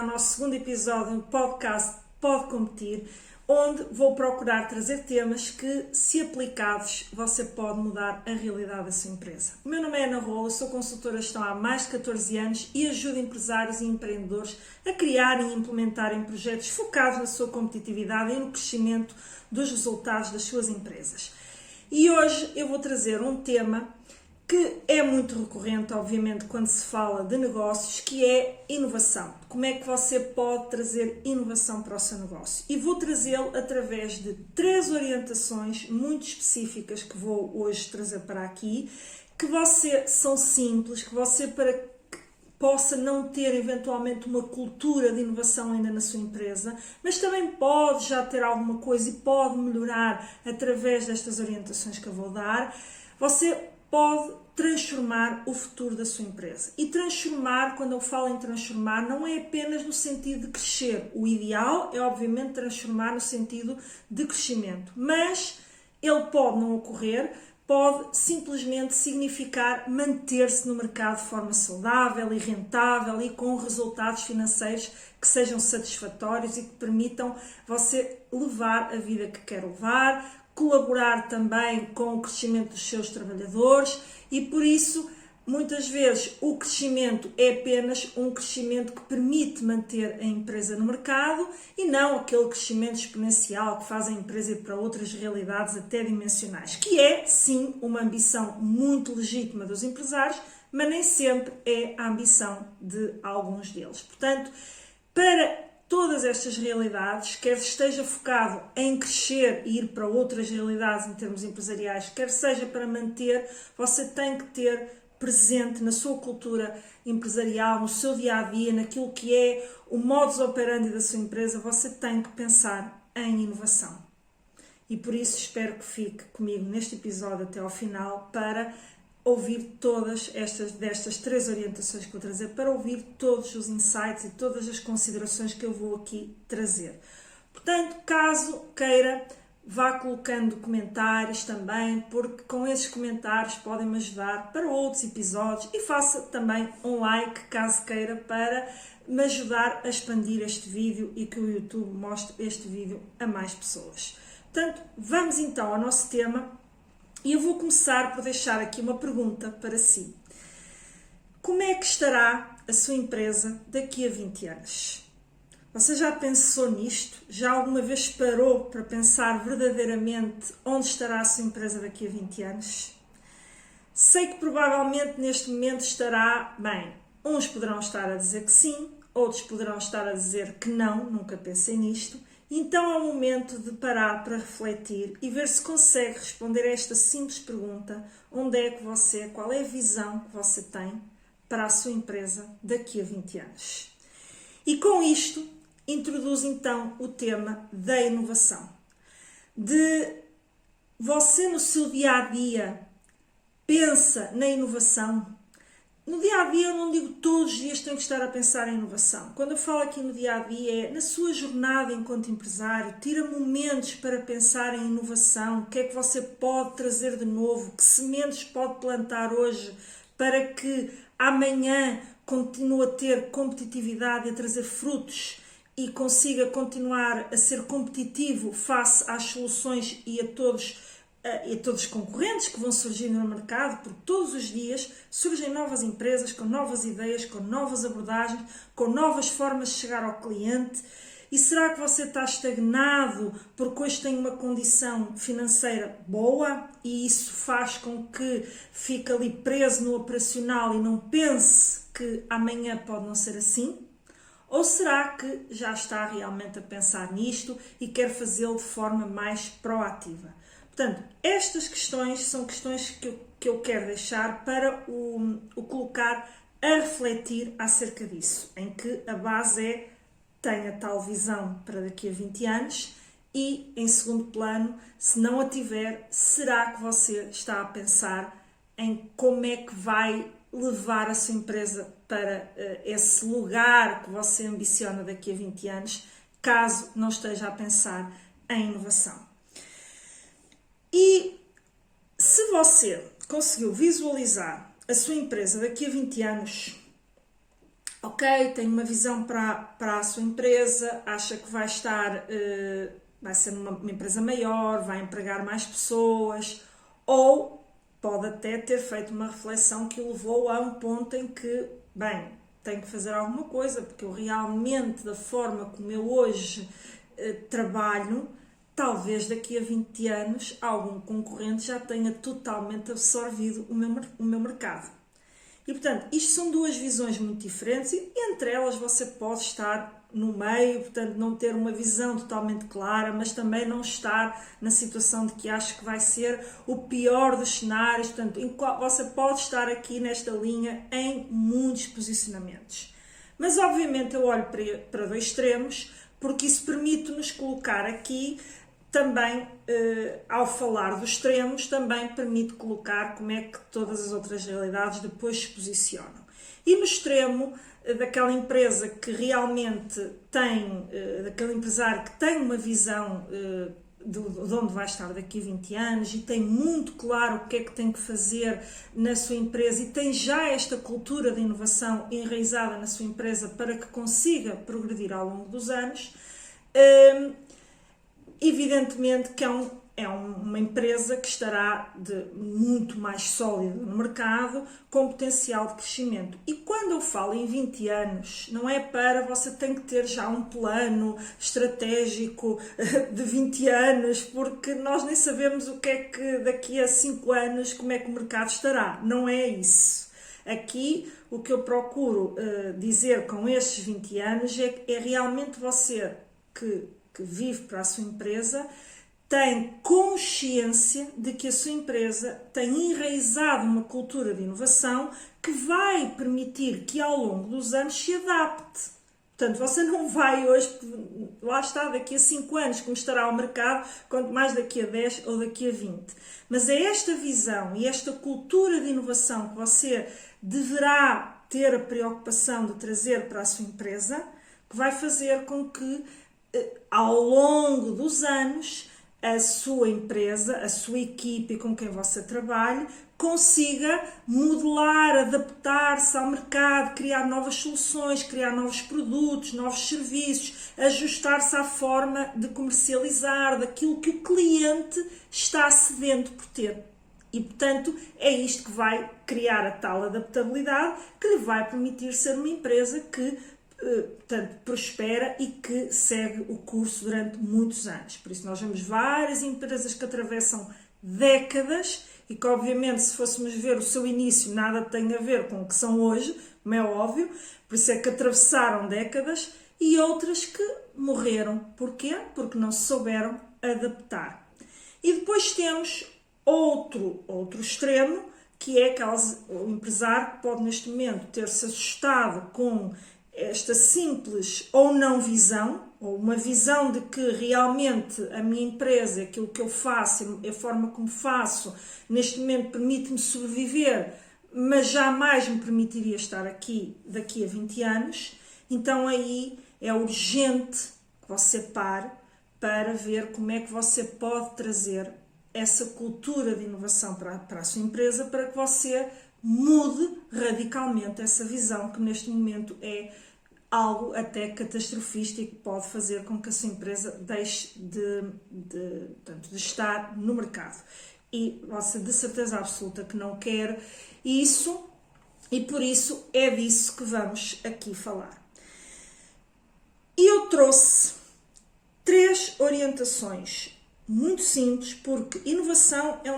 ao nosso segundo episódio do podcast Pode Competir, onde vou procurar trazer temas que, se aplicados, você pode mudar a realidade da sua empresa. O meu nome é Ana Rola, sou consultora de gestão há mais de 14 anos e ajudo empresários e empreendedores a criarem e implementarem projetos focados na sua competitividade e no crescimento dos resultados das suas empresas. E hoje eu vou trazer um tema que é muito recorrente, obviamente, quando se fala de negócios, que é inovação. Como é que você pode trazer inovação para o seu negócio? E vou trazê-lo através de 3 orientações muito específicas que vou hoje trazer para aqui, que são simples, que você, para que possa não ter eventualmente uma cultura de inovação ainda na sua empresa, mas também pode já ter alguma coisa e pode melhorar através destas orientações que eu vou dar. Você pode transformar o futuro da sua empresa. E transformar, quando eu falo em transformar, não é apenas no sentido de crescer. O ideal é, obviamente, transformar no sentido de crescimento. Mas ele pode não ocorrer, pode simplesmente significar manter-se no mercado de forma saudável e rentável e com resultados financeiros que sejam satisfatórios e que permitam você levar a vida que quer levar, colaborar também com o crescimento dos seus trabalhadores e, por isso, muitas vezes o crescimento é apenas um crescimento que permite manter a empresa no mercado e não aquele crescimento exponencial que faz a empresa ir para outras realidades até dimensionais, que é, sim, uma ambição muito legítima dos empresários, mas nem sempre é a ambição de alguns deles. Portanto, para todas estas realidades, quer esteja focado em crescer e ir para outras realidades em termos empresariais, quer seja para manter, você tem que ter presente na sua cultura empresarial, no seu dia-a-dia, naquilo que é o modus operandi da sua empresa, você tem que pensar em inovação. E por isso espero que fique comigo neste episódio até ao final para ouvir todas destas 3 orientações que vou trazer, para ouvir todos os insights e todas as considerações que eu vou aqui trazer. Portanto, caso queira, vá colocando comentários também, porque com esses comentários podem-me ajudar para outros episódios e faça também um like, caso queira, para me ajudar a expandir este vídeo e que o YouTube mostre este vídeo a mais pessoas. Portanto, vamos então ao nosso tema. E eu vou começar por deixar aqui uma pergunta para si. Como é que estará a sua empresa daqui a 20 anos? Você já pensou nisto? Já alguma vez parou para pensar verdadeiramente onde estará a sua empresa daqui a 20 anos? Sei que provavelmente neste momento estará bem. Uns poderão estar a dizer que sim, outros poderão estar a dizer que não, nunca pensei nisto. Então é o momento de parar para refletir e ver se consegue responder a esta simples pergunta: qual é a visão que você tem para a sua empresa daqui a 20 anos? E com isto, introduzo então o tema da inovação. De você no seu dia-a-dia pensa na inovação? No dia-a-dia eu não digo todos os dias tem que estar a pensar em inovação. Quando eu falo aqui no dia-a-dia é na sua jornada enquanto empresário, tira momentos para pensar em inovação, o que é que você pode trazer de novo, que sementes pode plantar hoje para que amanhã continue a ter competitividade e a trazer frutos e consiga continuar a ser competitivo face às soluções e a todos os concorrentes que vão surgir no mercado, porque todos os dias surgem novas empresas com novas ideias, com novas abordagens, com novas formas de chegar ao cliente. E será que você está estagnado porque hoje tem uma condição financeira boa e isso faz com que fique ali preso no operacional e não pense que amanhã pode não ser assim? Ou será que já está realmente a pensar nisto e quer fazê-lo de forma mais proativa? Portanto, estas questões são questões que eu quero deixar para o colocar a refletir acerca disso, em que a base é tenha tal visão para daqui a 20 anos e, em segundo plano, se não a tiver, será que você está a pensar em como é que vai levar a sua empresa para esse lugar que você ambiciona daqui a 20 anos, caso não esteja a pensar em inovação? E se você conseguiu visualizar a sua empresa daqui a 20 anos, ok, tem uma visão para a sua empresa, acha que vai estar, vai ser uma empresa maior, vai empregar mais pessoas, ou pode até ter feito uma reflexão que o levou a um ponto em que, bem, tenho que fazer alguma coisa, porque eu realmente, da forma como eu hoje trabalho, talvez daqui a 20 anos algum concorrente já tenha totalmente absorvido o meu mercado. E, portanto, isto são duas visões muito diferentes e entre elas você pode estar no meio, portanto, não ter uma visão totalmente clara, mas também não estar na situação de que acha que vai ser o pior dos cenários, portanto, você pode estar aqui nesta linha em muitos posicionamentos. Mas, obviamente, eu olho para dois extremos, porque isso permite-nos colocar aqui também, ao falar dos extremos, também permite colocar como é que todas as outras realidades depois se posicionam. E no extremo daquela empresa que realmente tem, daquele empresário que tem uma visão de onde vai estar daqui a 20 anos e tem muito claro o que é que tem que fazer na sua empresa e tem já esta cultura de inovação enraizada na sua empresa para que consiga progredir ao longo dos anos, evidentemente que é uma empresa que estará muito mais sólida no mercado, com potencial de crescimento. E quando eu falo em 20 anos, não é para você ter que ter já um plano estratégico de 20 anos, porque nós nem sabemos o que é que daqui a 5 anos, como é que o mercado estará. Não é isso. Aqui, o que eu procuro dizer com estes 20 anos é realmente você que vive para a sua empresa, tem consciência de que a sua empresa tem enraizado uma cultura de inovação que vai permitir que ao longo dos anos se adapte. Portanto, você não vai hoje, lá está, daqui a 5 anos como estará o mercado, quanto mais daqui a 10 ou daqui a 20. Mas é esta visão e esta cultura de inovação que você deverá ter a preocupação de trazer para a sua empresa, que vai fazer com que ao longo dos anos, a sua empresa, a sua equipe com quem você trabalha, consiga modelar, adaptar-se ao mercado, criar novas soluções, criar novos produtos, novos serviços, ajustar-se à forma de comercializar, daquilo que o cliente está sedento por ter. E, portanto, é isto que vai criar a tal adaptabilidade que lhe vai permitir ser uma empresa que portanto, prospera e que segue o curso durante muitos anos. Por isso nós vemos várias empresas que atravessam décadas e que obviamente se fôssemos ver o seu início nada tem a ver com o que são hoje, como é óbvio, por isso é que atravessaram décadas e outras que morreram. Porquê? Porque não se souberam adaptar. E depois temos outro extremo, que é o empresário que pode neste momento ter-se assustado com esta simples ou não visão, ou uma visão de que realmente a minha empresa, aquilo que eu faço, a forma como faço, neste momento permite-me sobreviver, mas jamais me permitiria estar aqui daqui a 20 anos, então aí é urgente que você pare para ver como é que você pode trazer essa cultura de inovação para a sua empresa, para que você mude radicalmente essa visão que neste momento é algo até catastrofista e que pode fazer com que a sua empresa deixe de estar no mercado. E você de certeza absoluta que não quer isso e por isso é disso que vamos aqui falar. E eu trouxe 3 orientações muito simples, porque inovação é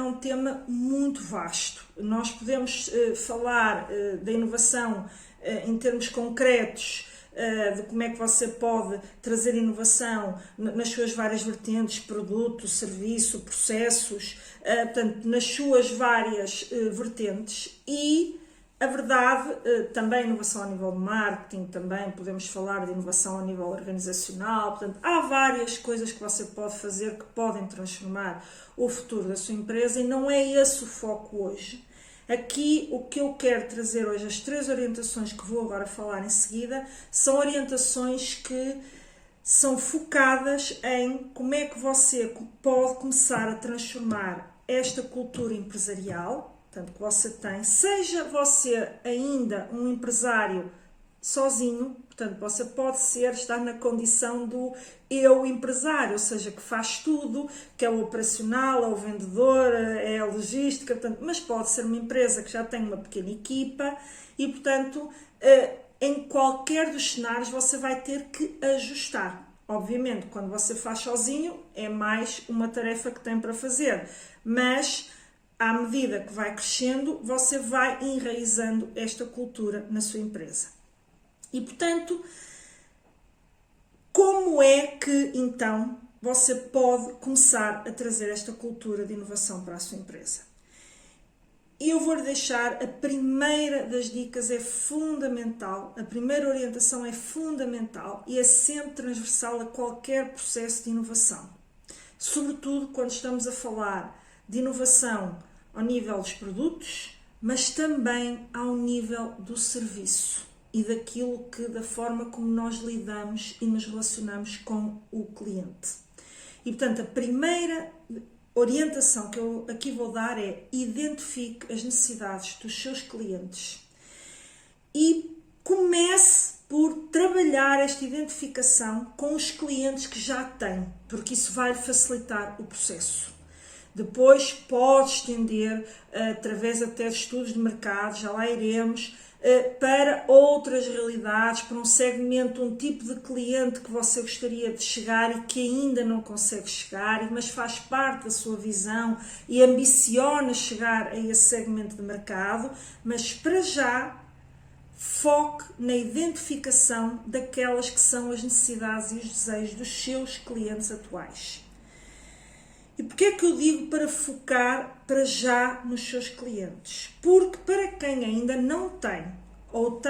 um tema muito vasto. Nós podemos falar da inovação em termos concretos, de como é que você pode trazer inovação nas suas várias vertentes, produto, serviço, processos, portanto, nas suas várias vertentes e a verdade, também inovação a nível de marketing, também podemos falar de inovação a nível organizacional, portanto, há várias coisas que você pode fazer que podem transformar o futuro da sua empresa e não é esse o foco hoje. Aqui, o que eu quero trazer hoje, as 3 orientações que vou agora falar em seguida, são orientações que são focadas em como é que você pode começar a transformar esta cultura empresarial, portanto, que você tem, seja você ainda um empresário sozinho, portanto, você pode estar na condição do eu empresário, ou seja, que faz tudo, que é o operacional, é o vendedor, é a logística, portanto, mas pode ser uma empresa que já tem uma pequena equipa e, portanto, em qualquer dos cenários você vai ter que ajustar. Obviamente, quando você faz sozinho, é mais uma tarefa que tem para fazer, mas à medida que vai crescendo, você vai enraizando esta cultura na sua empresa. E, portanto, como é que, então, você pode começar a trazer esta cultura de inovação para a sua empresa? E eu vou-lhe deixar, a primeira das dicas é fundamental, a primeira orientação é fundamental e é sempre transversal a qualquer processo de inovação. Sobretudo quando estamos a falar de inovação ao nível dos produtos, mas também ao nível do serviço e da forma como nós lidamos e nos relacionamos com o cliente. E, portanto, a primeira orientação que eu aqui vou dar é: identifique as necessidades dos seus clientes e comece por trabalhar esta identificação com os clientes que já tem, porque isso vai facilitar o processo. Depois pode estender, através até de estudos de mercado, já lá iremos, para outras realidades, para um segmento, um tipo de cliente que você gostaria de chegar e que ainda não consegue chegar, mas faz parte da sua visão e ambiciona chegar a esse segmento de mercado, mas para já foque na identificação daquelas que são as necessidades e os desejos dos seus clientes atuais. E porquê é que eu digo para focar para já nos seus clientes? Porque para quem ainda não tem, ou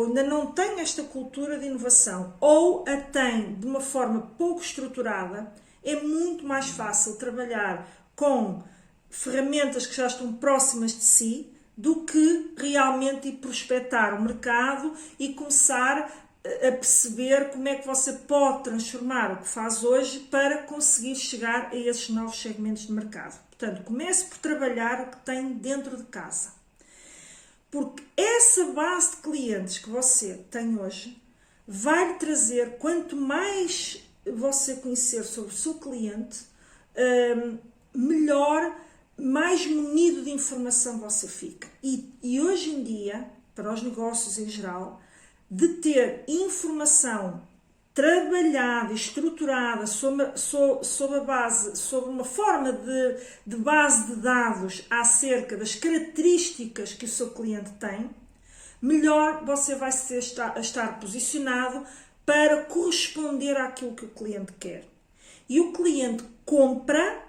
ainda não tem esta cultura de inovação, ou a tem de uma forma pouco estruturada, é muito mais fácil trabalhar com ferramentas que já estão próximas de si do que realmente ir prospectar o mercado e começar a perceber como é que você pode transformar o que faz hoje para conseguir chegar a esses novos segmentos de mercado. Portanto, comece por trabalhar o que tem dentro de casa. Porque essa base de clientes que você tem hoje vai lhe trazer, quanto mais você conhecer sobre o seu cliente, melhor, mais munido de informação você fica. E hoje em dia, para os negócios em geral, de ter informação trabalhada, estruturada sobre uma forma de base de dados acerca das características que o seu cliente tem, melhor você vai estar posicionado para corresponder àquilo que o cliente quer. E o cliente compra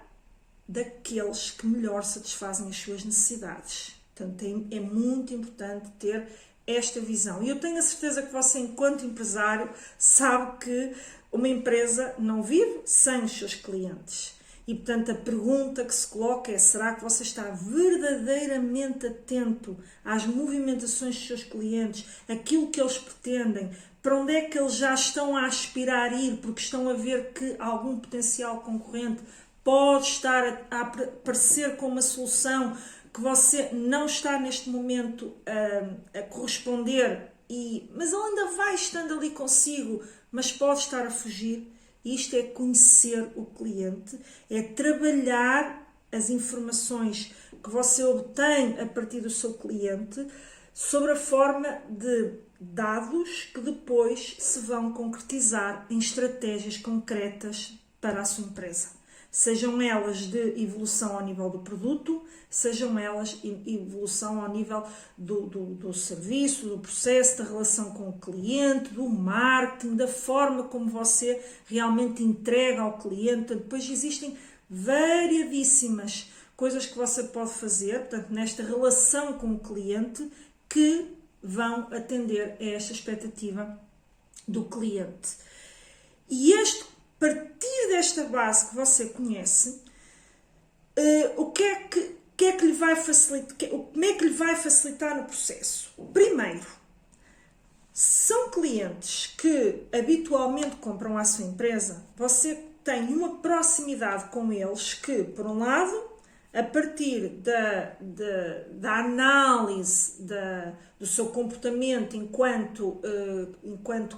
daqueles que melhor satisfazem as suas necessidades. Portanto, é muito importante ter esta visão. E eu tenho a certeza que você, enquanto empresário, sabe que uma empresa não vive sem os seus clientes. E, portanto, a pergunta que se coloca é: será que você está verdadeiramente atento às movimentações dos seus clientes, aquilo que eles pretendem, para onde é que eles já estão a aspirar a ir, porque estão a ver que algum potencial concorrente pode estar a aparecer com uma solução que você não está neste momento a corresponder, mas ele ainda vai estando ali consigo, mas pode estar a fugir. Isto é conhecer o cliente, é trabalhar as informações que você obtém a partir do seu cliente sobre a forma de dados que depois se vão concretizar em estratégias concretas para a sua empresa. Sejam elas de evolução ao nível do produto, sejam elas evolução ao nível do serviço, do processo, da relação com o cliente, do marketing, da forma como você realmente entrega ao cliente. Depois existem variadíssimas coisas que você pode fazer, portanto, nesta relação com o cliente, que vão atender a esta expectativa do cliente. E a partir desta base que você conhece, como é que lhe vai facilitar o processo? Primeiro, são clientes que habitualmente compram à sua empresa, você tem uma proximidade com eles que, por um lado, a partir da análise do seu comportamento enquanto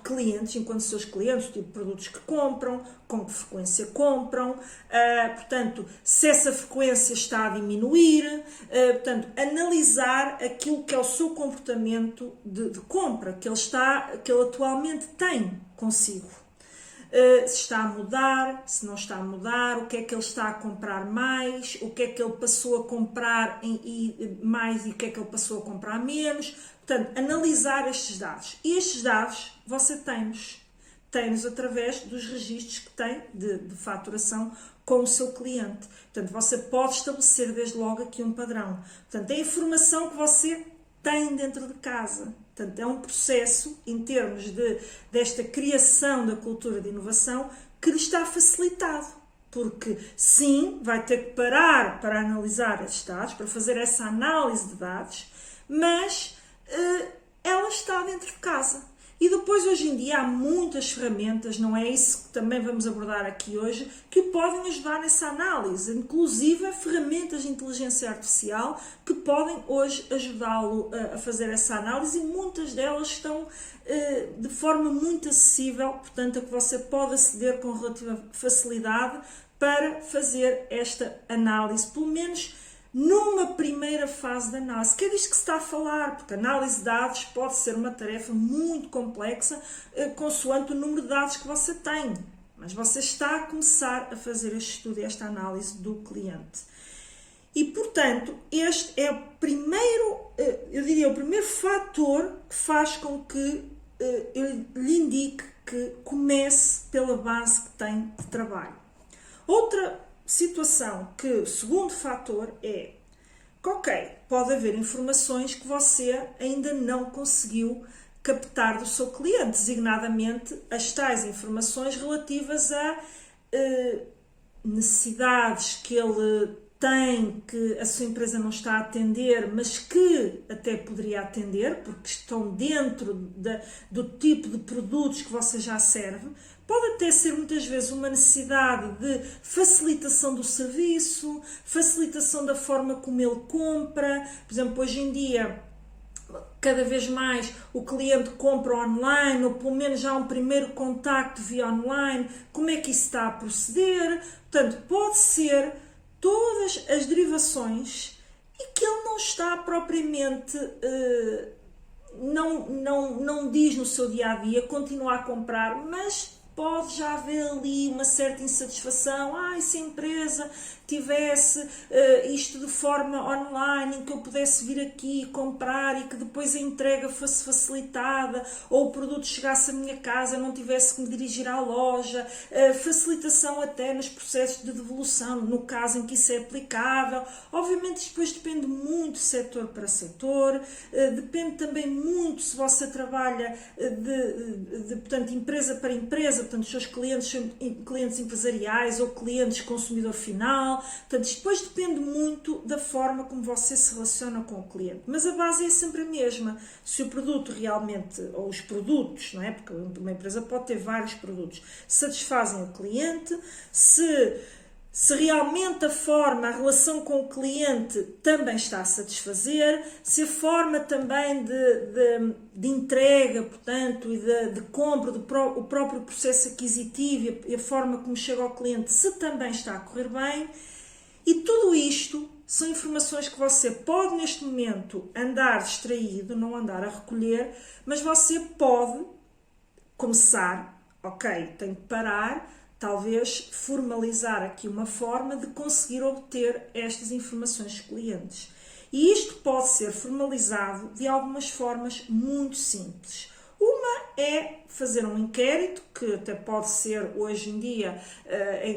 clientes, enquanto seus clientes, o tipo de produtos que compram, com que frequência compram, portanto, se essa frequência está a diminuir, portanto, analisar aquilo que é o seu comportamento de compra, que ele atualmente tem consigo. Se está a mudar, se não está a mudar, o que é que ele está a comprar mais, o que é que ele passou a comprar mais e o que é que ele passou a comprar menos. Portanto, analisar estes dados. E estes dados você tem-nos através dos registros que tem de faturação com o seu cliente. Portanto, você pode estabelecer desde logo aqui um padrão. Portanto, é a informação que você tem dentro de casa. Portanto, é um processo, em termos desta criação da cultura de inovação, que lhe está facilitado. Porque, sim, vai ter que parar para analisar esses dados, para fazer essa análise de dados, mas ela está dentro de casa. E depois, hoje em dia, há muitas ferramentas, não é isso que também vamos abordar aqui hoje, que podem ajudar nessa análise, inclusive ferramentas de inteligência artificial que podem hoje ajudá-lo a fazer essa análise, e muitas delas estão de forma muito acessível, portanto, a que você pode aceder com relativa facilidade para fazer esta análise, pelo menos numa primeira fase de análise, que é disto que se está a falar, porque a análise de dados pode ser uma tarefa muito complexa, consoante o número de dados que você tem. Mas você está a começar a fazer este estudo, esta análise do cliente. E, portanto, este é o primeiro, eu diria, o primeiro fator que faz com que eu lhe indique que comece pela base que tem de trabalho. Outra situação que o segundo fator é que, ok, pode haver informações que você ainda não conseguiu captar do seu cliente, designadamente as tais informações relativas a necessidades que ele tem, que a sua empresa não está a atender, mas que até poderia atender, porque estão dentro do tipo de produtos que você já serve. Pode até ser muitas vezes uma necessidade de facilitação do serviço, facilitação da forma como ele compra. Por exemplo, hoje em dia, cada vez mais o cliente compra online, ou pelo menos já há um primeiro contacto via online. Como é que isso está a proceder? Portanto, pode ser todas as derivações e que ele não está propriamente, não diz no seu dia-a-dia, continua a comprar, mas pode já haver ali uma certa insatisfação. Se a empresa tivesse isto de forma online, em que eu pudesse vir aqui comprar e que depois a entrega fosse facilitada, ou o produto chegasse à minha casa, não tivesse que me dirigir à loja, facilitação até nos processos de devolução, no caso em que isso é aplicável. Obviamente isto depois depende muito de setor para setor, depende também muito se você trabalha portanto, empresa para empresa, portanto, os seus clientes são clientes empresariais ou clientes consumidor final. Portanto, isto depois depende muito da forma como você se relaciona com o cliente. Mas a base é sempre a mesma. Se o produto realmente, ou os produtos, não é? Porque uma empresa pode ter vários produtos, satisfazem o cliente, se realmente a relação com o cliente também está a satisfazer, se a forma também de entrega, portanto, e de compra, o próprio processo aquisitivo e a forma como chega ao cliente, se também está a correr bem. E tudo isto são informações que você pode, neste momento, andar distraído, não andar a recolher, mas você pode começar, ok, tenho que parar, talvez formalizar aqui uma forma de conseguir obter estas informações dos clientes. E isto pode ser formalizado de algumas formas muito simples. Uma é fazer um inquérito, que até pode ser hoje em dia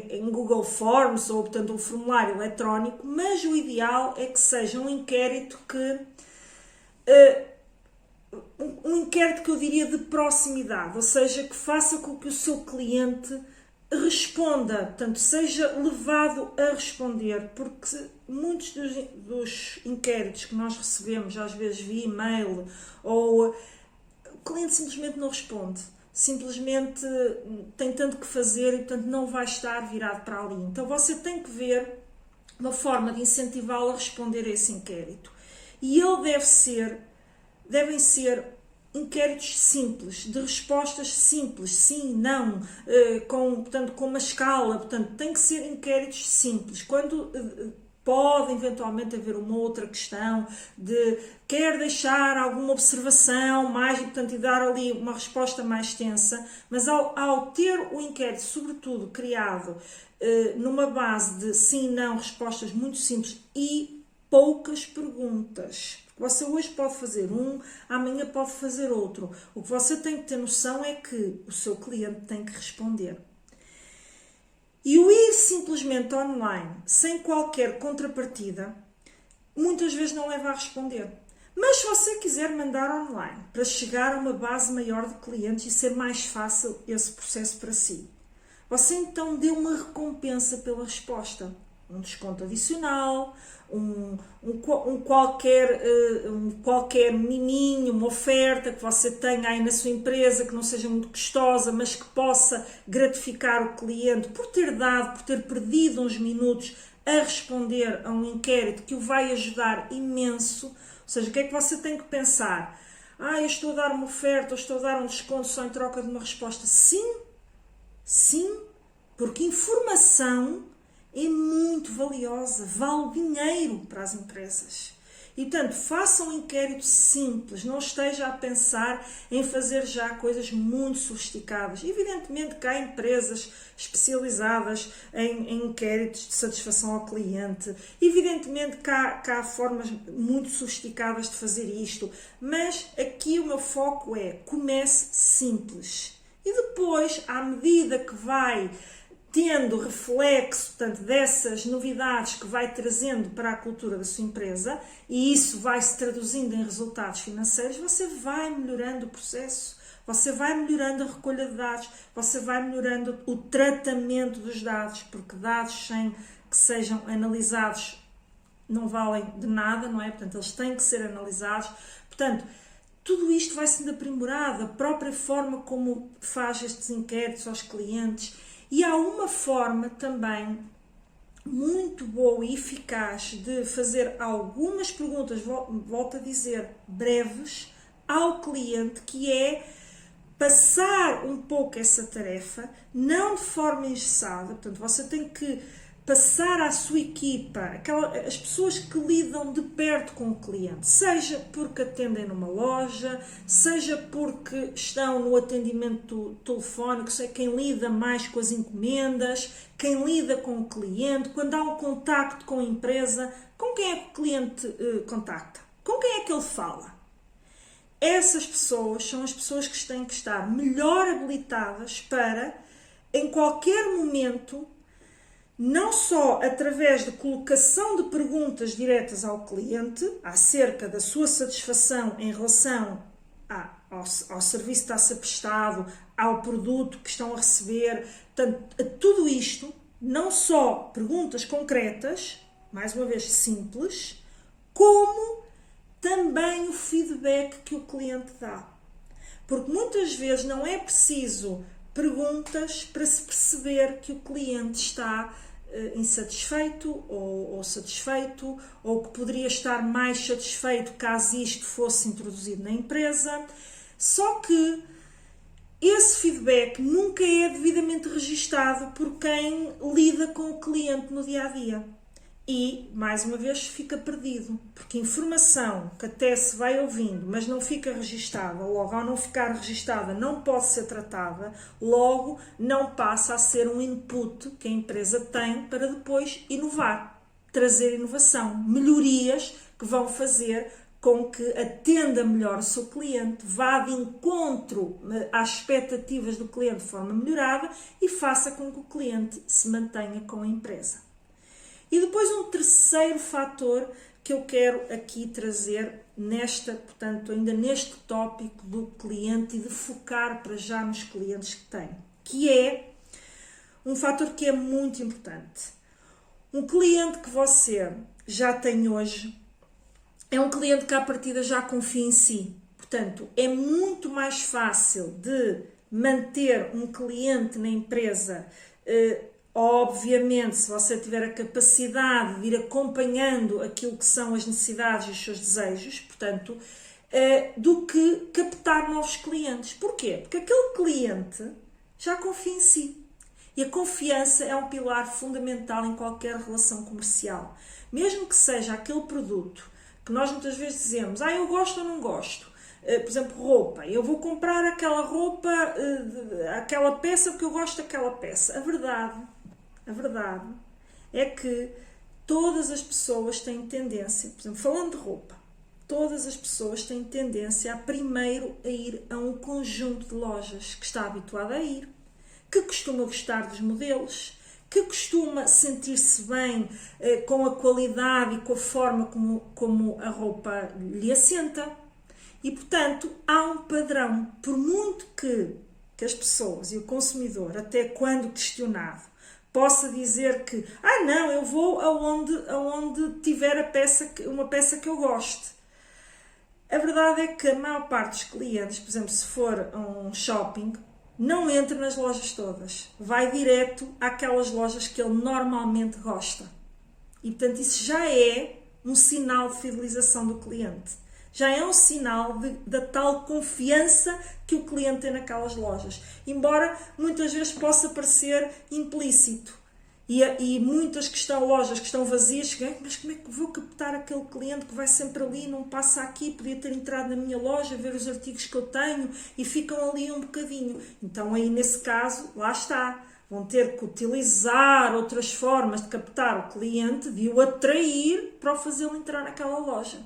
em Google Forms, ou portanto um formulário eletrónico, mas o ideal é que seja um inquérito que eu diria de proximidade, ou seja, que faça com que o seu cliente responda, portanto, seja levado a responder, porque muitos dos inquéritos que nós recebemos, às vezes via e-mail, ou o cliente simplesmente não responde, simplesmente tem tanto que fazer e, portanto, não vai estar virado para ali. Então, você tem que ver uma forma de incentivá-lo a responder a esse inquérito. E ele devem ser inquéritos simples, de respostas simples, sim, não, portanto, com uma escala, portanto, tem que ser inquéritos simples. Quando pode eventualmente haver uma outra questão de quer deixar alguma observação mais, portanto, e dar ali uma resposta mais extensa, mas ao ter o inquérito, sobretudo, criado numa base de sim, não, respostas muito simples e poucas perguntas. Você hoje pode fazer um, amanhã pode fazer outro. O que você tem que ter noção é que o seu cliente tem que responder. E o ir simplesmente online, sem qualquer contrapartida, muitas vezes não leva a responder. Mas se você quiser mandar online para chegar a uma base maior de clientes e ser mais fácil esse processo para si, você então dê uma recompensa pela resposta. Um desconto adicional, qualquer miminho, uma oferta que você tenha aí na sua empresa que não seja muito custosa, mas que possa gratificar o cliente por ter perdido uns minutos a responder a um inquérito que o vai ajudar imenso. Ou seja, o que é que você tem que pensar? Eu estou a dar uma oferta, ou estou a dar um desconto só em troca de uma resposta. Sim, porque informação é muito valiosa, vale dinheiro para as empresas. E, portanto, faça um inquérito simples, não esteja a pensar em fazer já coisas muito sofisticadas. Evidentemente que há empresas especializadas em inquéritos de satisfação ao cliente, evidentemente que há formas muito sofisticadas de fazer isto, mas aqui o meu foco é comece simples. E depois, à medida que vai tendo reflexo, portanto, dessas novidades que vai trazendo para a cultura da sua empresa, e isso vai se traduzindo em resultados financeiros, você vai melhorando o processo, você vai melhorando a recolha de dados, você vai melhorando o tratamento dos dados, porque dados sem que sejam analisados não valem de nada, não é? Portanto, eles têm que ser analisados. Portanto, tudo isto vai sendo aprimorado, a própria forma como faz estes inquéritos aos clientes. E há uma forma também muito boa e eficaz de fazer algumas perguntas, volto a dizer, breves, ao cliente, que é passar um pouco essa tarefa, não de forma engessada. Portanto, você tem que passar à sua equipa, as pessoas que lidam de perto com o cliente, seja porque atendem numa loja, seja porque estão no atendimento telefónico, seja quem lida mais com as encomendas, quem lida com o cliente, quando há um contacto com a empresa, com quem é que o cliente contacta? Com quem é que ele fala? Essas pessoas são as pessoas que têm que estar melhor habilitadas para, em qualquer momento, não só através de colocação de perguntas diretas ao cliente acerca da sua satisfação em relação ao serviço que está a ser prestado, ao produto que estão a receber, portanto, a tudo isto, não só perguntas concretas, mais uma vez simples, como também o feedback que o cliente dá. Porque muitas vezes não é preciso perguntas para se perceber que o cliente está insatisfeito ou satisfeito, ou que poderia estar mais satisfeito caso isto fosse introduzido na empresa. Só que esse feedback nunca é devidamente registado por quem lida com o cliente no dia-a-dia. E, mais uma vez, fica perdido, porque informação que até se vai ouvindo, mas não fica registada, logo ao não ficar registada não pode ser tratada, logo não passa a ser um input que a empresa tem para depois inovar, trazer inovação, melhorias que vão fazer com que atenda melhor o seu cliente, vá de encontro às expectativas do cliente de forma melhorada e faça com que o cliente se mantenha com a empresa. E depois um terceiro fator que eu quero aqui trazer portanto, ainda neste tópico do cliente e de focar para já nos clientes que tem, que é um fator que é muito importante. Um cliente que você já tem hoje é um cliente que à partida já confia em si. Portanto, é muito mais fácil de manter um cliente na empresa obviamente, se você tiver a capacidade de ir acompanhando aquilo que são as necessidades e os seus desejos, portanto, do que captar novos clientes. Porquê? Porque aquele cliente já confia em si. E a confiança é um pilar fundamental em qualquer relação comercial. Mesmo que seja aquele produto que nós muitas vezes dizemos, eu gosto ou não gosto. Por exemplo, roupa. Eu vou comprar aquela roupa, aquela peça porque eu gosto daquela peça. A verdade é que todas as pessoas têm tendência, por exemplo, falando de roupa, todas as pessoas têm tendência a primeiro a ir a um conjunto de lojas que está habituada a ir, que costuma gostar dos modelos, que costuma sentir-se bem com a qualidade e com a forma como a roupa lhe assenta. E, portanto, há um padrão. Por muito que as pessoas e o consumidor, até quando questionado, possa dizer que não, eu vou aonde tiver uma peça que eu goste. A verdade é que a maior parte dos clientes, por exemplo, se for a um shopping, não entra nas lojas todas. Vai direto àquelas lojas que ele normalmente gosta. E, portanto, isso já é um sinal de fidelização do cliente. Já é um sinal da tal confiança que o cliente tem naquelas lojas. Embora muitas vezes possa parecer implícito. E muitas lojas que estão vazias, mas como é que vou captar aquele cliente que vai sempre ali, não passa aqui, podia ter entrado na minha loja, ver os artigos que eu tenho e ficam ali um bocadinho. Então aí nesse caso, lá está. Vão ter que utilizar outras formas de captar o cliente, de o atrair para o fazê-lo entrar naquela loja.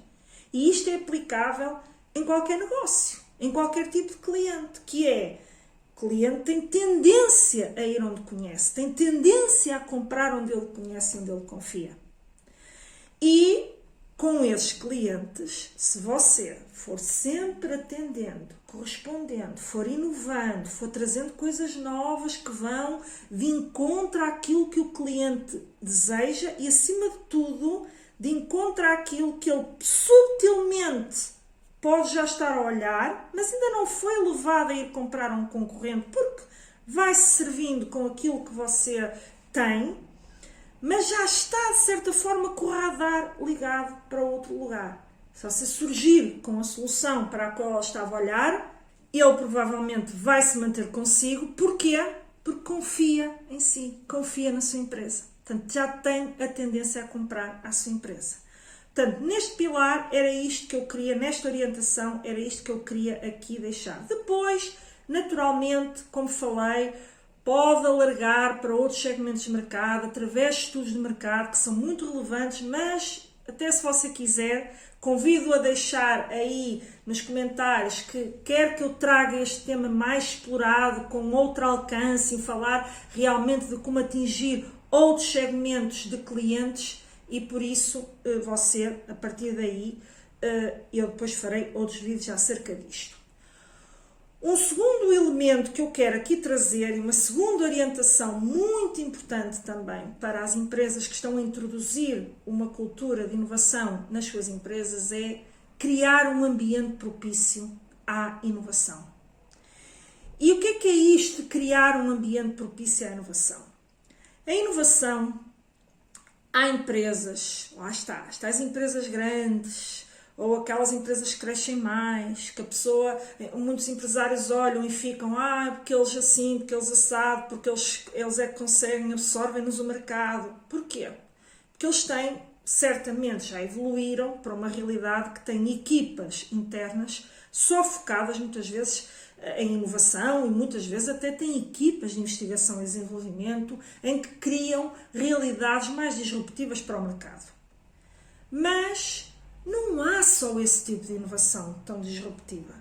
E isto é aplicável em qualquer negócio, em qualquer tipo de cliente, que é, o cliente tem tendência a ir onde conhece, tem tendência a comprar onde ele conhece e onde ele confia. E com esses clientes, se você for sempre atendendo, correspondendo, for inovando, for trazendo coisas novas que vão de encontro àquilo que o cliente deseja e, acima de tudo, de encontro àquilo que ele subtilmente pode já estar a olhar, mas ainda não foi levado a ir comprar a um concorrente, porque vai-se servindo com aquilo que você tem, mas já está, de certa forma, com o radar ligado para outro lugar. Se você surgir com a solução para a qual ele estava a olhar, ele provavelmente vai se manter consigo. Porquê? Porque confia em si, confia na sua empresa. Portanto, já tem a tendência a comprar a sua empresa. Portanto, neste pilar era isto que eu queria, nesta orientação, era isto que eu queria aqui deixar. Depois, naturalmente, como falei, pode alargar para outros segmentos de mercado, através de estudos de mercado que são muito relevantes, mas até se você quiser, convido a deixar aí nos comentários que quer que eu traga este tema mais explorado, com outro alcance, e falar realmente de como atingir outros segmentos de clientes, e por isso você, a partir daí, eu depois farei outros vídeos acerca disto. Um segundo elemento que eu quero aqui trazer, e uma segunda orientação muito importante também para as empresas que estão a introduzir uma cultura de inovação nas suas empresas, é criar um ambiente propício à inovação. E o que é isto de criar um ambiente propício à inovação? A inovação, há empresas, lá está, as empresas grandes, ou aquelas empresas que crescem mais, que a pessoa, muitos empresários olham e ficam, porque eles assim, porque eles assado, porque eles é que conseguem, absorvem-nos o mercado. Porquê? Porque eles têm, certamente, já evoluíram para uma realidade que tem equipas internas só focadas, muitas vezes, em inovação, e muitas vezes até têm equipas de investigação e desenvolvimento em que criam realidades mais disruptivas para o mercado. Mas não há só esse tipo de inovação tão disruptiva.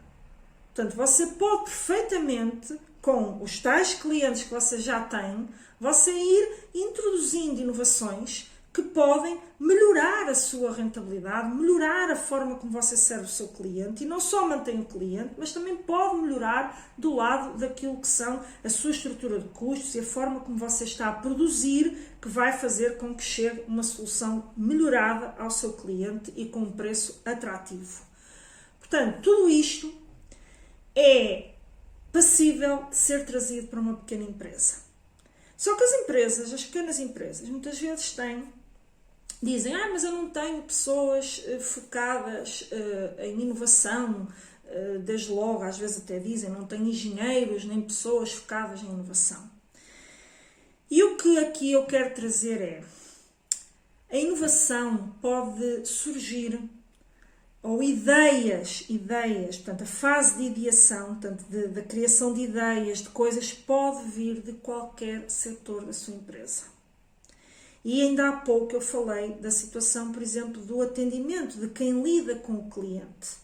Portanto, você pode perfeitamente, com os tais clientes que você já tem, você ir introduzindo inovações que podem melhorar a sua rentabilidade, melhorar a forma como você serve o seu cliente, e não só mantém o cliente, mas também pode melhorar do lado daquilo que são a sua estrutura de custos e a forma como você está a produzir, que vai fazer com que chegue uma solução melhorada ao seu cliente e com um preço atrativo. Portanto, tudo isto é passível de ser trazido para uma pequena empresa. Só que as empresas, as pequenas empresas, muitas vezes dizem, mas eu não tenho pessoas focadas em inovação, desde logo, às vezes até dizem, não tenho engenheiros nem pessoas focadas em inovação. E o que aqui eu quero trazer é, a inovação pode surgir, ou ideias, portanto, a fase de ideação, portanto, da criação de ideias, de coisas, pode vir de qualquer setor da sua empresa. E ainda há pouco eu falei da situação, por exemplo, do atendimento, de quem lida com o cliente.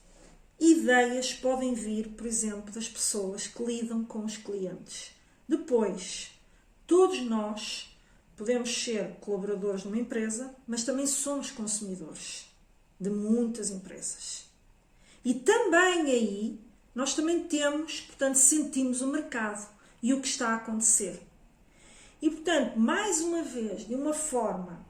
Ideias podem vir, por exemplo, das pessoas que lidam com os clientes. Depois, todos nós podemos ser colaboradores de uma empresa, mas também somos consumidores de muitas empresas. E também aí, nós também temos, portanto, sentimos o mercado e o que está a acontecer. E, portanto, mais uma vez, de uma forma,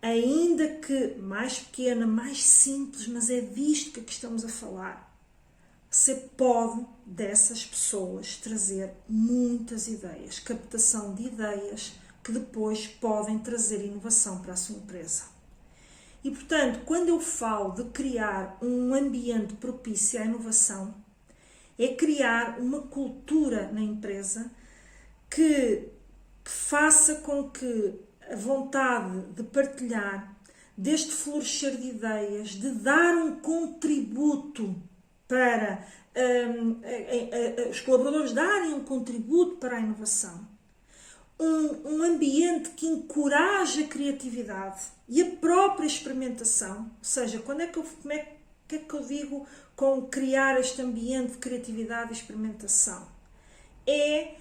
ainda que mais pequena, mais simples, mas é disto que aqui estamos a falar, você pode, dessas pessoas, trazer muitas ideias, captação de ideias que depois podem trazer inovação para a sua empresa. E, portanto, quando eu falo de criar um ambiente propício à inovação, é criar uma cultura na empresa que faça com que a vontade de partilhar, deste florescer de ideias, de dar um contributo para os colaboradores darem um contributo para a inovação, um ambiente que encoraje a criatividade e a própria experimentação, ou seja, como é que eu digo com criar este ambiente de criatividade e experimentação? É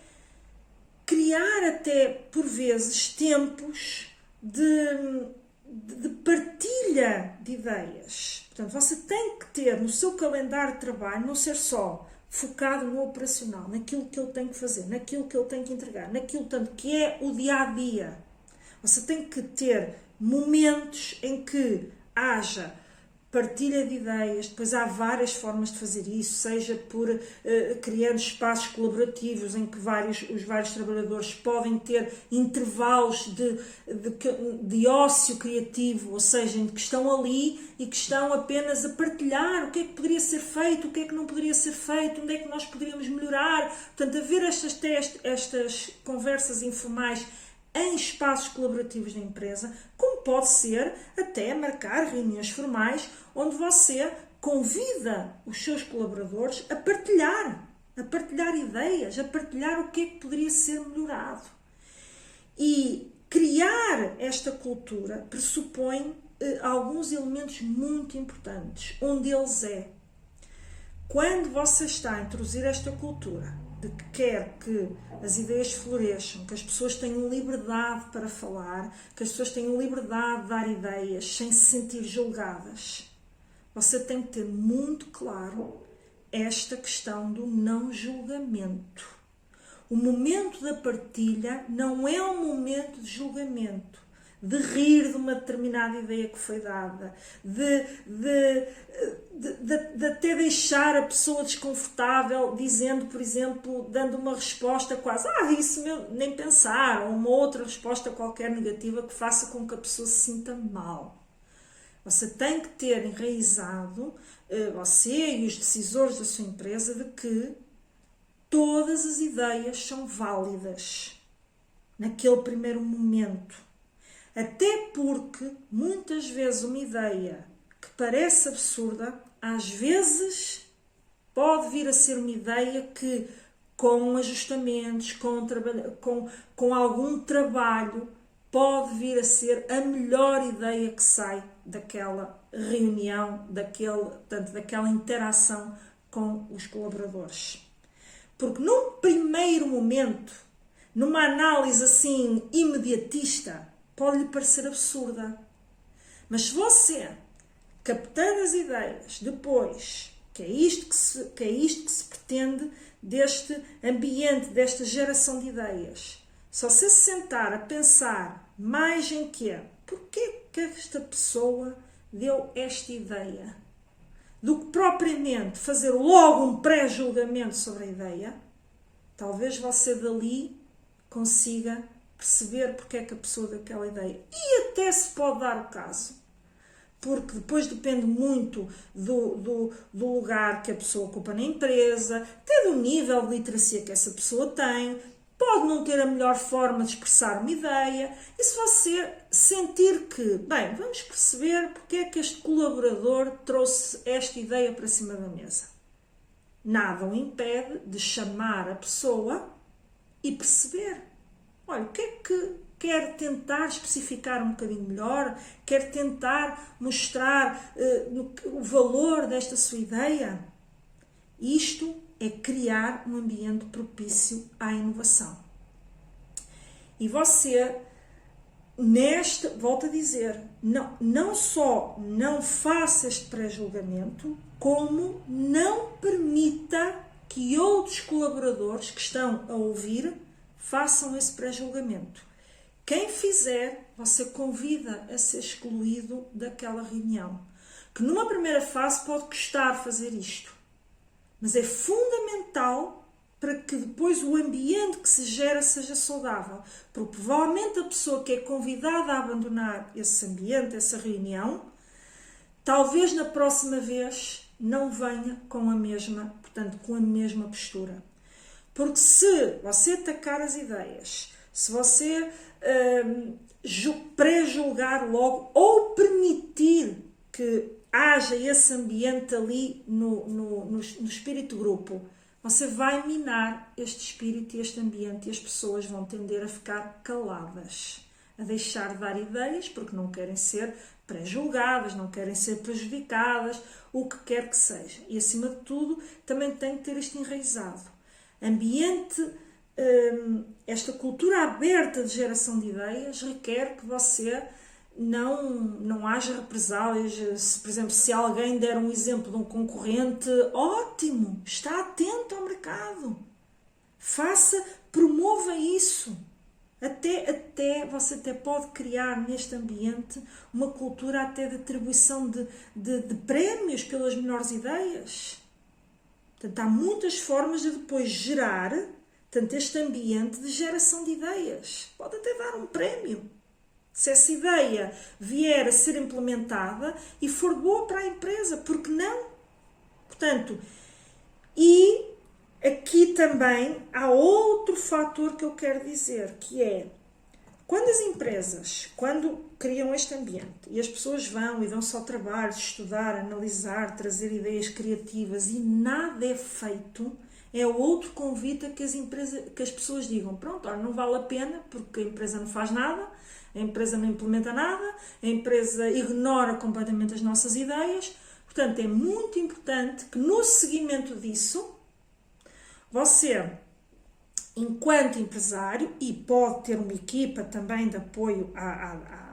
criar até, por vezes, tempos de partilha de ideias. Portanto, você tem que ter no seu calendário de trabalho, não ser só focado no operacional, naquilo que ele tem que fazer, naquilo que ele tem que entregar, naquilo tanto que é o dia-a-dia. Você tem que ter momentos em que haja partilha de ideias, depois há várias formas de fazer isso, seja por criando espaços colaborativos em que os vários trabalhadores podem ter intervalos de ócio criativo, ou seja, em que estão ali e que estão apenas a partilhar o que é que poderia ser feito, o que é que não poderia ser feito, onde é que nós poderíamos melhorar. Portanto, haver estas conversas informais em espaços colaborativos da empresa, como pode ser até marcar reuniões formais onde você convida os seus colaboradores a partilhar ideias, a partilhar o que é que poderia ser melhorado. E criar esta cultura pressupõe alguns elementos muito importantes. Um deles é, quando você está a introduzir esta cultura, de que quer que as ideias floresçam, que as pessoas tenham liberdade para falar, que as pessoas tenham liberdade de dar ideias sem se sentir julgadas, você tem que ter muito claro esta questão do não julgamento. O momento da partilha não é um momento de julgamento, de rir de uma determinada ideia que foi dada, de até deixar a pessoa desconfortável dizendo, por exemplo, dando uma resposta quase, isso nem pensar, ou uma outra resposta qualquer negativa que faça com que a pessoa se sinta mal. Você tem que ter enraizado, você e os decisores da sua empresa, de que todas as ideias são válidas naquele primeiro momento. Até porque, muitas vezes, uma ideia que parece absurda, às vezes pode vir a ser uma ideia que, com ajustamentos, com algum trabalho, pode vir a ser a melhor ideia que sai daquela reunião, daquela interação com os colaboradores. Porque num primeiro momento, numa análise assim imediatista, pode-lhe parecer absurda. Mas se você, captando as ideias, depois, que é isto que se pretende deste ambiente, desta geração de ideias, se você se sentar a pensar mais em porquê que esta pessoa deu esta ideia, do que propriamente fazer logo um pré-julgamento sobre a ideia, talvez você dali consiga perceber porque é que a pessoa deu aquela ideia. E até se pode dar o caso, porque depois depende muito do lugar que a pessoa ocupa na empresa, até do nível de literacia que essa pessoa tem, pode não ter a melhor forma de expressar uma ideia, e se você sentir que, bem, vamos perceber porque é que este colaborador trouxe esta ideia para cima da mesa. Nada o impede de chamar a pessoa e perceber, olha, o que é que quer tentar especificar um bocadinho melhor, quer tentar mostrar o valor desta sua ideia. Isto é criar um ambiente propício à inovação. E você, volto a dizer, não só não faça este pré-julgamento, como não permita que outros colaboradores que estão a ouvir façam esse pré-julgamento. Quem fizer, você convida a ser excluído daquela reunião. Que numa primeira fase pode custar fazer isto, mas é fundamental para que depois o ambiente que se gera seja saudável. Porque provavelmente a pessoa que é convidada a abandonar esse ambiente, essa reunião, talvez na próxima vez não venha com a mesma postura. Porque se você atacar as ideias, se você pré-julgar logo ou permitir que haja esse ambiente ali no espírito grupo, você vai minar este espírito e este ambiente, e as pessoas vão tender a ficar caladas, a deixar de dar ideias porque não querem ser pré-julgadas, não querem ser prejudicadas, o que quer que seja. E acima de tudo também tem que ter isto enraizado. Ambiente, esta cultura aberta de geração de ideias requer que você não haja represálias. Se, por exemplo, se alguém der um exemplo de um concorrente, ótimo, está atento ao mercado, promova isso. Até você até pode criar neste ambiente uma cultura até de atribuição de prémios pelas melhores ideias. Portanto, há muitas formas de depois gerar este ambiente de geração de ideias. Pode até dar um prémio. Se essa ideia vier a ser implementada e for boa para a empresa, por que não? Portanto, e aqui também há outro fator que eu quero dizer, que é, quando as empresas, quando criam este ambiente e as pessoas vão e dão-se ao trabalho de estudar, analisar, trazer ideias criativas e nada é feito, é outro convite a que as pessoas digam, pronto, olha, não vale a pena porque a empresa não faz nada, a empresa não implementa nada, a empresa ignora completamente as nossas ideias. Portanto, é muito importante que no seguimento disso, você, enquanto empresário, e pode ter uma equipa também de apoio à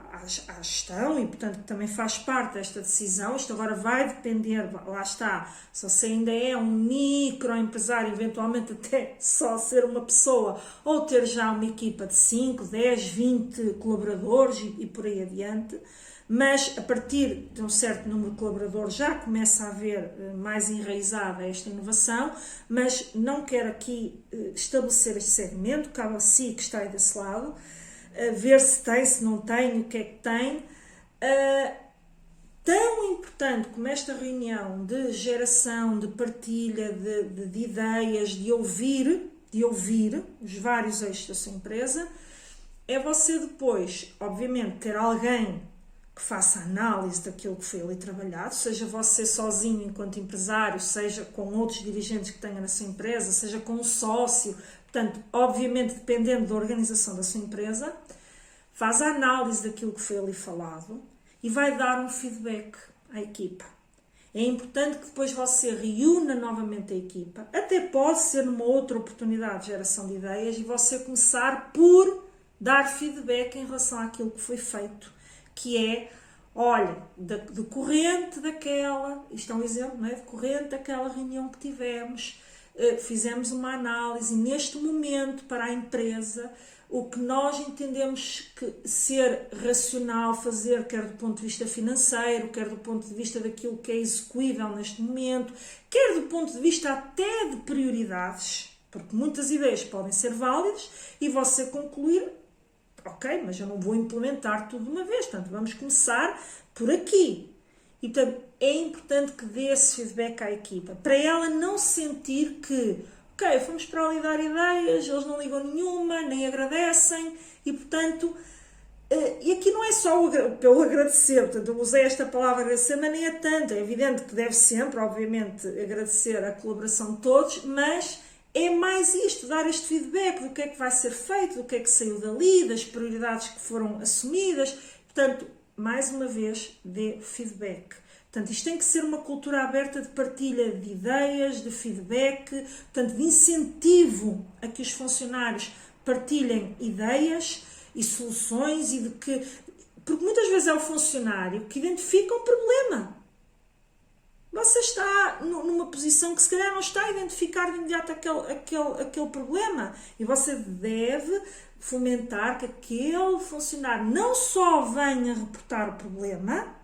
gestão, e portanto também faz parte desta decisão, isto agora vai depender, lá está, se você ainda é um microempresário, eventualmente até só ser uma pessoa, ou ter já uma equipa de 5, 10, 20 colaboradores e por aí adiante, mas a partir de um certo número de colaboradores já começa a haver mais enraizada esta inovação, mas não quero aqui estabelecer este segmento, cabe a si que está aí desse lado, ver se tem, se não tem, o que é que tem. Tão importante como esta reunião de geração, de partilha, de ideias, de ouvir os vários eixos da sua empresa, é você depois, obviamente, ter alguém que faça análise daquilo que foi ali trabalhado, seja você sozinho enquanto empresário, seja com outros dirigentes que tenha na sua empresa, seja com um sócio, portanto, obviamente, dependendo da organização da sua empresa, faz a análise daquilo que foi ali falado e vai dar um feedback à equipa. É importante que depois você reúna novamente a equipa, até pode ser numa outra oportunidade de geração de ideias, e você começar por dar feedback em relação àquilo que foi feito, que é, olha, decorrente daquela, isto é um exemplo, não é? Decorrente daquela reunião que tivemos, fizemos uma análise, neste momento, para a empresa, o que nós entendemos que ser racional fazer, quer do ponto de vista financeiro, quer do ponto de vista daquilo que é execuível neste momento, quer do ponto de vista até de prioridades, Porque muitas ideias podem ser válidas e você concluir, ok, mas eu não vou implementar tudo de uma vez, portanto vamos começar por aqui. E portanto é importante que dê esse feedback à equipa, para ela não sentir que, ok, fomos para ali dar ideias, eles não ligam nenhuma, nem agradecem, e portanto, e aqui não é só pelo agradecer, portanto eu usei esta palavra agradecer, mas nem é tanto, é evidente que deve sempre, obviamente, agradecer a colaboração de todos, mas é mais isto, dar este feedback do que é que vai ser feito, do que é que saiu dali, das prioridades que foram assumidas, portanto, mais uma vez, dê feedback. Portanto, isto tem que ser uma cultura aberta de partilha de ideias, de feedback, portanto, de incentivo a que os funcionários partilhem ideias e soluções e de que... Porque muitas vezes é o funcionário que identifica um problema. Você está numa posição que se calhar não está a identificar de imediato aquele problema e você deve fomentar que aquele funcionário não só venha reportar o problema,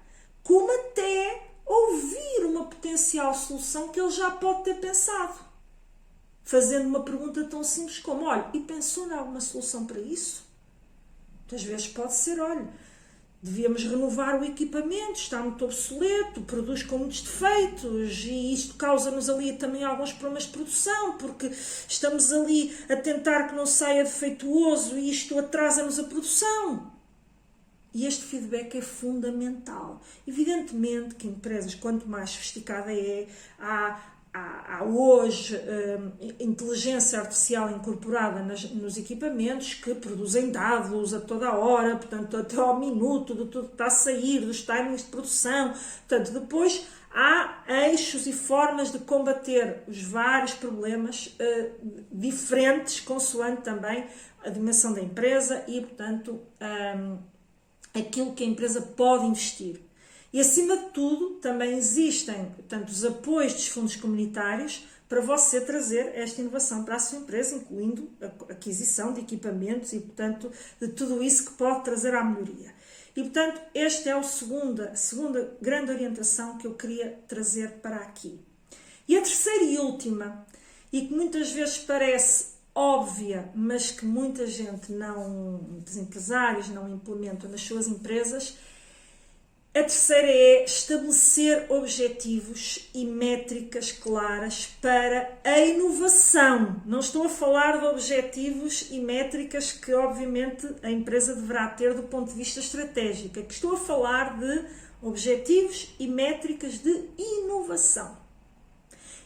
como até ouvir uma potencial solução que ele já pode ter pensado. Fazendo uma pergunta tão simples como, olha, e pensou em alguma solução para isso? Muitas vezes pode ser, olha, devíamos renovar o equipamento, está muito obsoleto, produz com muitos defeitos e isto causa-nos ali também alguns problemas de produção, porque estamos ali a tentar que não saia defeituoso e isto atrasa-nos a produção. E este feedback é fundamental. Evidentemente que empresas, quanto mais sofisticada é, há hoje inteligência artificial incorporada nos equipamentos que produzem dados a toda a hora, portanto, até ao minuto de tudo que está a sair, dos timings de produção. Portanto, depois há eixos e formas de combater os vários problemas diferentes, consoante também a dimensão da empresa e, portanto, aquilo que a empresa pode investir. E, acima de tudo, também existem, portanto, os apoios dos fundos comunitários para você trazer esta inovação para a sua empresa, incluindo a aquisição de equipamentos e, portanto, de tudo isso que pode trazer à melhoria. E, portanto, esta é a segunda grande orientação que eu queria trazer para aqui. E a terceira e última, e que muitas vezes parece óbvia, mas que muita gente muitos empresários não implementam nas suas empresas. A terceira é estabelecer objetivos e métricas claras para a inovação. Não estou a falar de objetivos e métricas que, obviamente, a empresa deverá ter do ponto de vista estratégico. Aqui estou a falar de objetivos e métricas de inovação.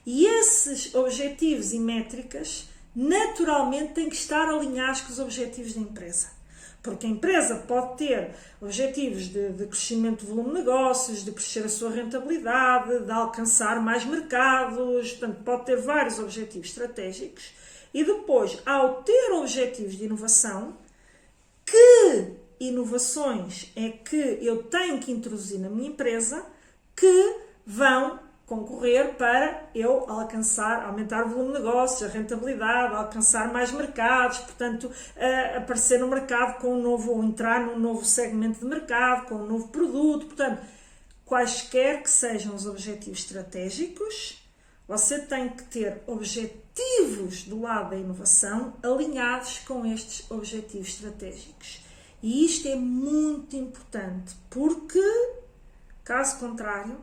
E esses objetivos e métricas, naturalmente, têm que estar alinhados com os objetivos da empresa. Porque a empresa pode ter objetivos de crescimento de volume de negócios, de crescer a sua rentabilidade, de alcançar mais mercados, portanto, pode ter vários objetivos estratégicos. E depois, ao ter objetivos de inovação, que inovações é que eu tenho que introduzir na minha empresa que vão concorrer para eu aumentar o volume de negócios, a rentabilidade, alcançar mais mercados, portanto, aparecer no mercado com ou entrar num novo segmento de mercado, com um novo produto, portanto, quaisquer que sejam os objetivos estratégicos, você tem que ter objetivos do lado da inovação alinhados com estes objetivos estratégicos. E isto é muito importante, porque, caso contrário,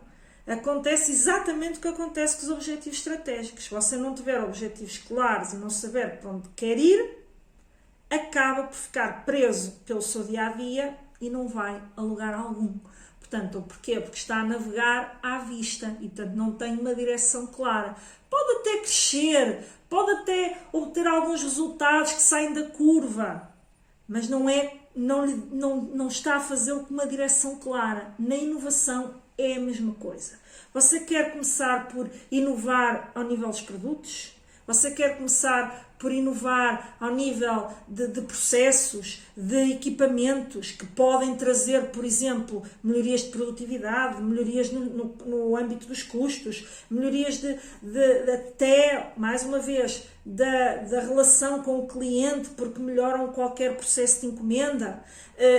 acontece exatamente o que acontece com os objetivos estratégicos. Se você não tiver objetivos claros e não saber para onde quer ir, acaba por ficar preso pelo seu dia-a-dia e não vai a lugar algum. Portanto, porquê? Porque está a navegar à vista e, portanto, não tem uma direção clara. Pode até crescer, pode até obter alguns resultados que saem da curva, mas não está a fazê-lo com uma direção clara. Na inovação é a mesma coisa. Você quer começar por inovar ao nível dos produtos? Você quer começar por inovar ao nível de processos, de equipamentos que podem trazer, por exemplo, melhorias de produtividade, melhorias no âmbito dos custos, melhorias até, mais uma vez, da relação com o cliente, porque melhoram qualquer processo de encomenda.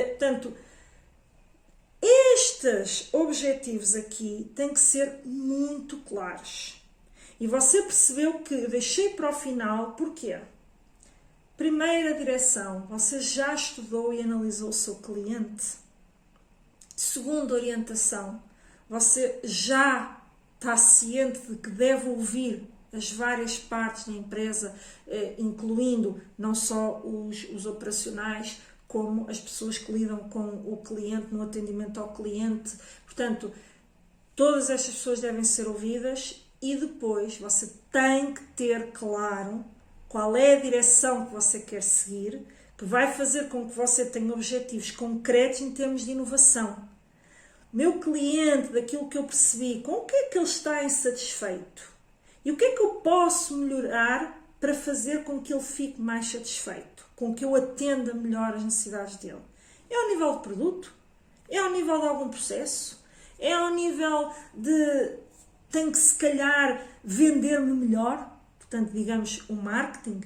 Portanto, estes objetivos aqui têm que ser muito claros. E você percebeu que eu deixei para o final, porquê? Primeira direção, você já estudou e analisou o seu cliente? Segunda orientação, você já está ciente de que deve ouvir as várias partes da empresa, incluindo não só os operacionais, como as pessoas que lidam com o cliente, no atendimento ao cliente. Portanto, todas estas pessoas devem ser ouvidas e depois você tem que ter claro qual é a direção que você quer seguir, que vai fazer com que você tenha objetivos concretos em termos de inovação. Meu cliente, daquilo que eu percebi, com o que é que ele está insatisfeito? E o que é que eu posso melhorar para fazer com que ele fique mais satisfeito? Com que eu atenda melhor as necessidades dele? É ao nível de produto? É ao nível de algum processo? É ao nível de tenho que se calhar vender-me melhor? Portanto, digamos, o marketing.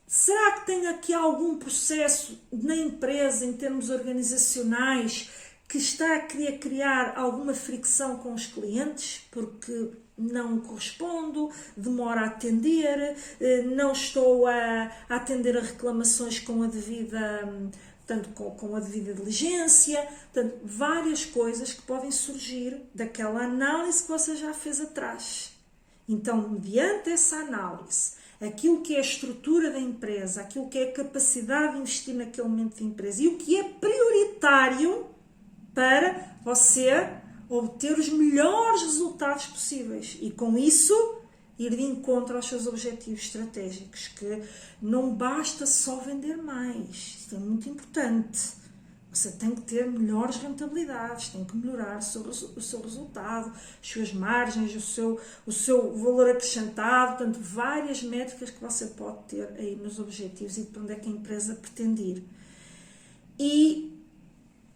Será que tem aqui algum processo na empresa, em termos organizacionais, que está a querer criar alguma fricção com os clientes? Porque não correspondo, demora a atender, não estou a atender a reclamações com a devida... Portanto, com a devida diligência, portanto, várias coisas que podem surgir daquela análise que você já fez atrás. Então, mediante essa análise, aquilo que é a estrutura da empresa, aquilo que é a capacidade de investir naquele momento da empresa e o que é prioritário para você obter os melhores resultados possíveis e, com isso, ir de encontro aos seus objetivos estratégicos, que não basta só vender mais, isto é muito importante. Você tem que ter melhores rentabilidades, tem que melhorar o seu resultado, as suas margens, o seu valor acrescentado, portanto, várias métricas que você pode ter aí nos objetivos e para onde é que a empresa pretende ir. E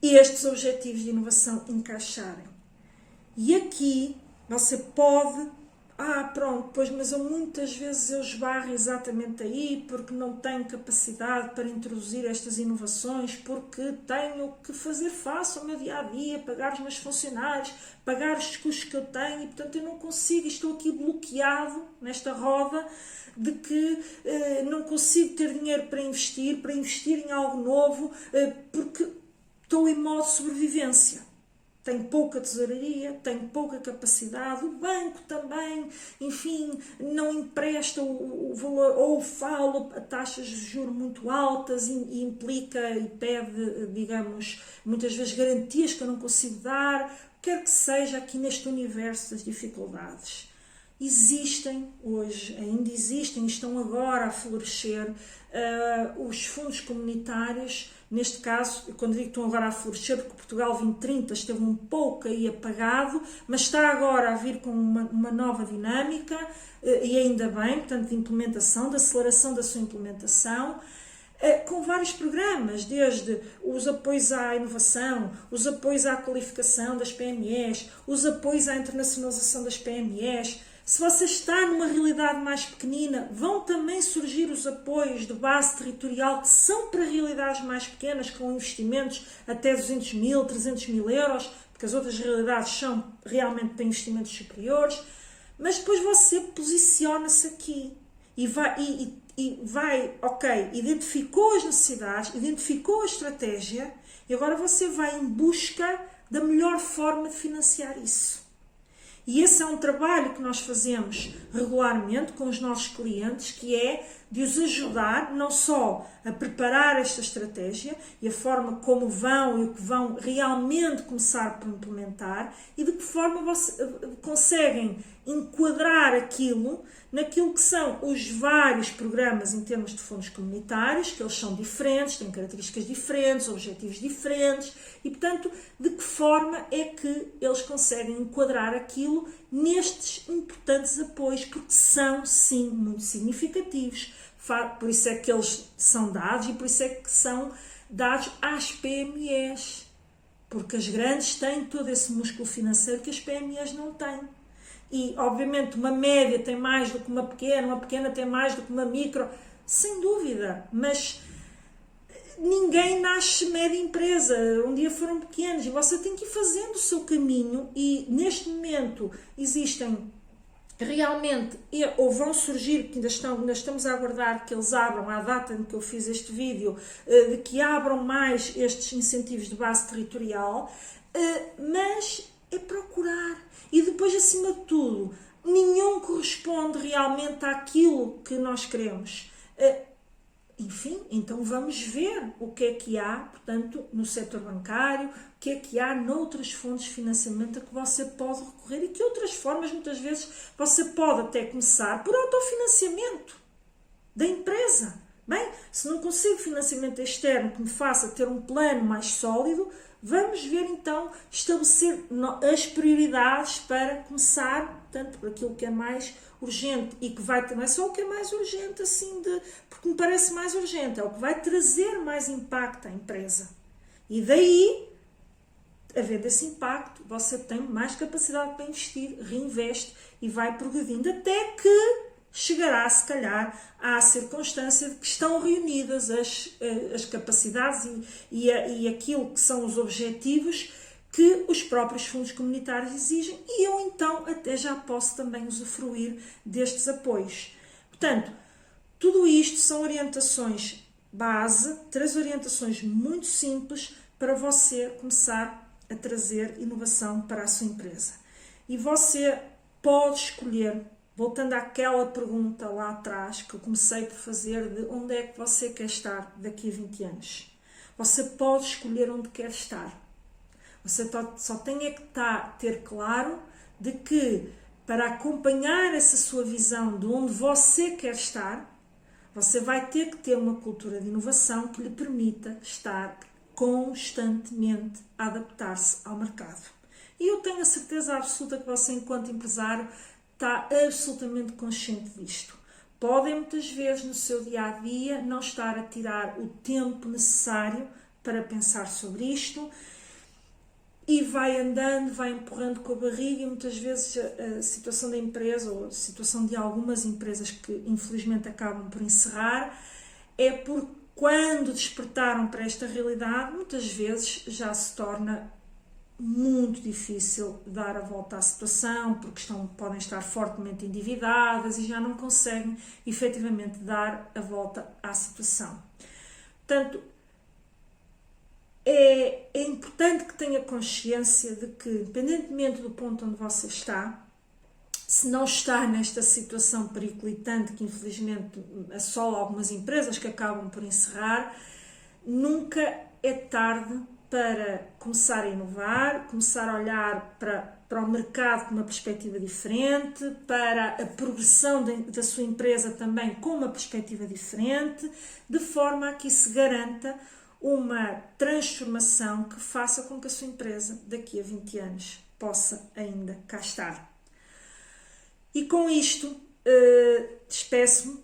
estes objetivos de inovação encaixarem. E aqui você pode... pronto, pois, mas muitas vezes eu esbarro exatamente aí porque não tenho capacidade para introduzir estas inovações, porque tenho que fazer face ao meu dia-a-dia, pagar os meus funcionários, pagar os custos que eu tenho e, portanto, eu não consigo, estou aqui bloqueado nesta roda de que não consigo ter dinheiro para investir em algo novo, porque estou em modo de sobrevivência. Tenho pouca tesouraria, tenho pouca capacidade, o banco também, enfim, não empresta o valor, ou fala a taxas de juros muito altas e implica e pede, digamos, muitas vezes garantias que eu não consigo dar, quer que seja aqui neste universo das dificuldades. Existem hoje, ainda existem, estão agora a florescer os fundos comunitários. Neste caso, quando digo que estão agora a florescer, porque Portugal 2030 esteve um pouco aí apagado, mas está agora a vir com uma nova dinâmica, e ainda bem, portanto, de implementação, de aceleração da sua implementação, com vários programas, desde os apoios à inovação, os apoios à qualificação das PMEs, os apoios à internacionalização das PMEs. Se você está numa realidade mais pequenina, vão também surgir os apoios de base territorial que são para realidades mais pequenas, com investimentos até 200 mil, 300 mil euros, porque as outras realidades são realmente para investimentos superiores, mas depois você posiciona-se aqui e vai, ok, identificou as necessidades, identificou a estratégia e agora você vai em busca da melhor forma de financiar isso. E esse é um trabalho que nós fazemos regularmente com os nossos clientes, que é de os ajudar não só a preparar esta estratégia e a forma como vão e o que vão realmente começar por implementar e de que forma conseguem enquadrar aquilo naquilo que são os vários programas em termos de fundos comunitários, que eles são diferentes, têm características diferentes, objetivos diferentes e, portanto, de que forma é que eles conseguem enquadrar aquilo nestes importantes apoios, porque são, sim, muito significativos. Por isso é que eles são dados e por isso é que são dados às PMEs, porque as grandes têm todo esse músculo financeiro que as PMEs não têm. E, obviamente, uma média tem mais do que uma pequena tem mais do que uma micro, sem dúvida, mas ninguém nasce média empresa, um dia foram pequenos e você tem que ir fazendo o seu caminho e, neste momento, existem realmente, ou vão surgir, que ainda estamos a aguardar que eles abram, à data em que eu fiz este vídeo, de que abram mais estes incentivos de base territorial, mas é procurar. E depois, acima de tudo, nenhum corresponde realmente àquilo que nós queremos. Enfim, então vamos ver o que é que há, portanto, no setor bancário, o que é que há noutras fontes de financiamento a que você pode recorrer e que outras formas, muitas vezes, você pode até começar por autofinanciamento da empresa. Bem, se não consigo financiamento externo que me faça ter um plano mais sólido, vamos ver então estabelecer as prioridades para começar, portanto, por aquilo que é mais urgente e que vai, não é só o que é mais urgente assim, porque me parece mais urgente, é o que vai trazer mais impacto à empresa. E daí, havendo esse impacto, você tem mais capacidade para investir, reinveste e vai progredindo até que chegará, se calhar, à circunstância de que estão reunidas as capacidades e aquilo que são os objetivos que os próprios fundos comunitários exigem e eu então até já posso também usufruir destes apoios. Portanto, tudo isto são orientações base, 3 orientações muito simples para você começar a trazer inovação para a sua empresa. E você pode escolher, voltando àquela pergunta lá atrás que eu comecei por fazer, de onde é que você quer estar daqui a 20 anos. Você pode escolher onde quer estar. Você só tem é que ter claro de que para acompanhar essa sua visão de onde você quer estar, você vai ter que ter uma cultura de inovação que lhe permita estar constantemente a adaptar-se ao mercado. E eu tenho a certeza absoluta que você, enquanto empresário, está absolutamente consciente disto. Podem muitas vezes no seu dia-a-dia não estar a tirar o tempo necessário para pensar sobre isto e vai andando, vai empurrando com a barriga e muitas vezes a situação da empresa ou a situação de algumas empresas que infelizmente acabam por encerrar é porque quando despertaram para esta realidade muitas vezes já se torna muito difícil dar a volta à situação porque podem estar fortemente endividadas e já não conseguem efetivamente dar a volta à situação. Portanto, é importante que tenha consciência de que, independentemente do ponto onde você está, se não está nesta situação periclitante que infelizmente assola algumas empresas que acabam por encerrar, nunca é tarde para começar a inovar, começar a olhar para o mercado com uma perspectiva diferente, para a progressão da sua empresa também com uma perspectiva diferente, de forma a que se garanta uma transformação que faça com que a sua empresa daqui a 20 anos possa ainda cá estar. E com isto, despeço-me,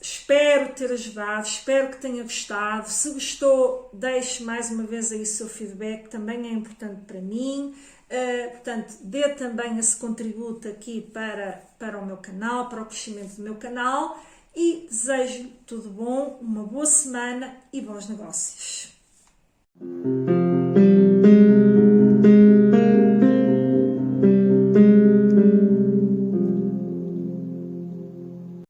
espero ter ajudado, espero que tenha gostado. Se gostou, deixe mais uma vez aí o seu feedback, também é importante para mim. Portanto, dê também esse contributo aqui para o meu canal, para o crescimento do meu canal. E desejo tudo bom, uma boa semana e bons negócios.